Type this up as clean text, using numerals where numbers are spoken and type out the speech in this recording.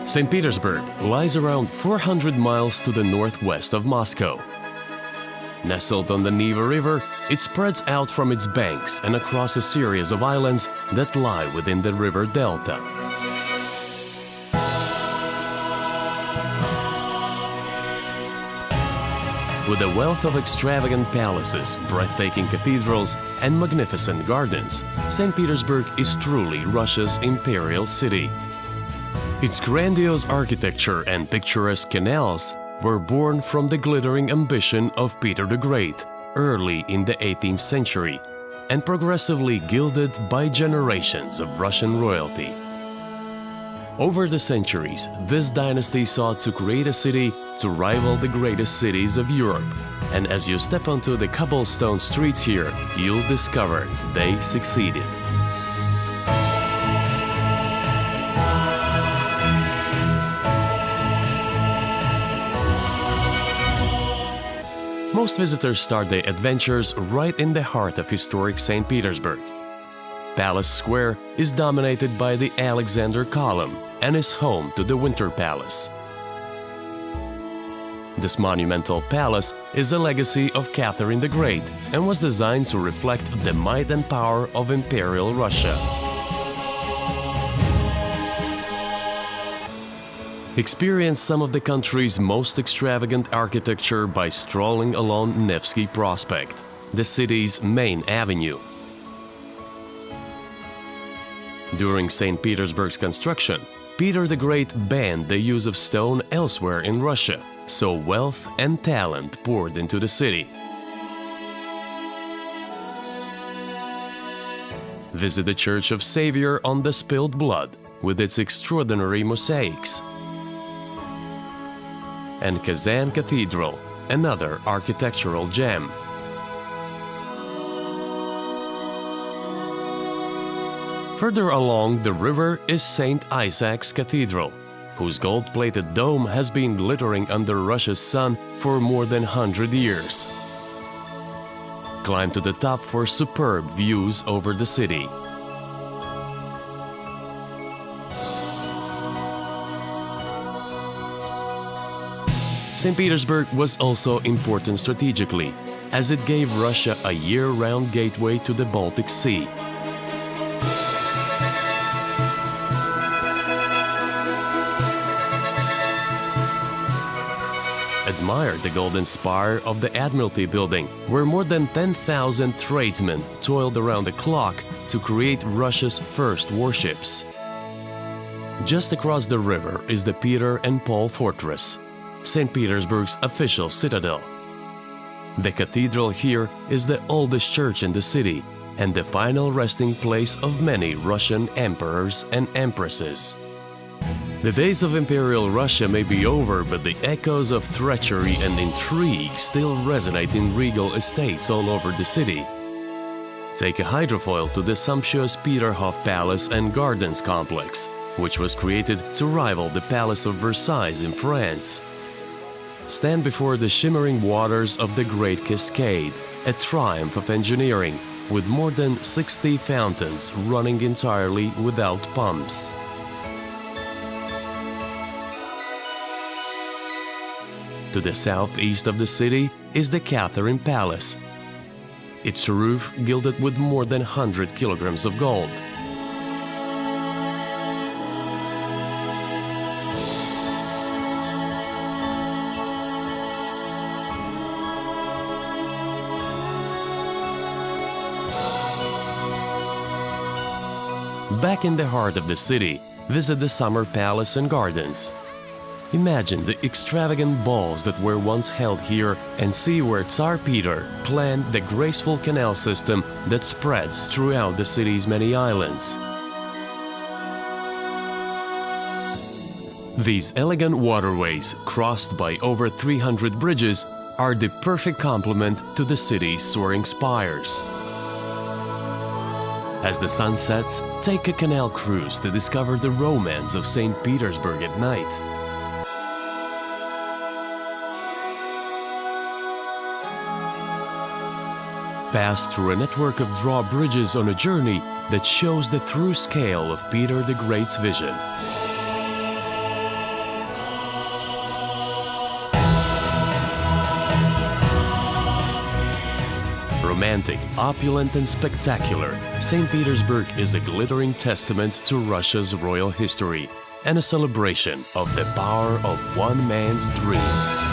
St. Petersburg lies around 400 miles to the northwest of Moscow. Nestled on the Neva River, it spreads out from its banks and across a series of islands that lie within the river delta. With a wealth of extravagant palaces, breathtaking cathedrals, and magnificent gardens, St. Petersburg is truly Russia's imperial city. Its grandiose architecture and picturesque canals were born from the glittering ambition of Peter the Great early in the 18th century and progressively gilded by generations of Russian royalty. Over the centuries, this dynasty sought to create a city to rival the greatest cities of Europe, and as you step onto the cobblestone streets here, you'll discover they succeeded. Most visitors start their adventures right in the heart of historic St. Petersburg. Palace Square is dominated by the Alexander Column and is home to the Winter Palace. This monumental palace is a legacy of Catherine the Great and was designed to reflect the might and power of Imperial Russia. Experience some of the country's most extravagant architecture by strolling along Nevsky Prospect, the city's main avenue. During St. Petersburg's construction, Peter the Great banned the use of stone elsewhere in Russia, so wealth and talent poured into the city. Visit the Church of Savior on the Spilled Blood with its extraordinary mosaics. And Kazan Cathedral, another architectural gem. Further along the river is St. Isaac's Cathedral, whose gold-plated dome has been glittering under Russia's sun for more than 100 years. Climb to the top for superb views over the city. St. Petersburg was also important strategically, as it gave Russia a year-round gateway to the Baltic Sea. Admire the golden spire of the Admiralty Building, where more than 10,000 tradesmen toiled around the clock to create Russia's first warships. Just across the river is the Peter and Paul Fortress, St. Petersburg's official citadel. The cathedral here is the oldest church in the city and the final resting place of many Russian emperors and empresses. The days of Imperial Russia may be over, but the echoes of treachery and intrigue still resonate in regal estates all over the city. Take a hydrofoil to the sumptuous Peterhof Palace and Gardens complex, which was created to rival the Palace of Versailles in France. Stand before the shimmering waters of the Great Cascade, a triumph of engineering, with more than 60 fountains running entirely without pumps. To the southeast of the city is the Catherine Palace, its roof gilded with more than 100 kilograms of gold. Back in the heart of the city, visit the Summer Palace and Gardens. Imagine the extravagant balls that were once held here and see where Tsar Peter planned the graceful canal system that spreads throughout the city's many islands. These elegant waterways, crossed by over 300 bridges, are the perfect complement to the city's soaring spires. As the sun sets, take a canal cruise to discover the romance of St. Petersburg at night. pass through a network of drawbridges on a journey that shows the true scale of Peter the Great's vision. Romantic, opulent and spectacular, St. Petersburg is a glittering testament to Russia's royal history and a celebration of the power of one man's dream.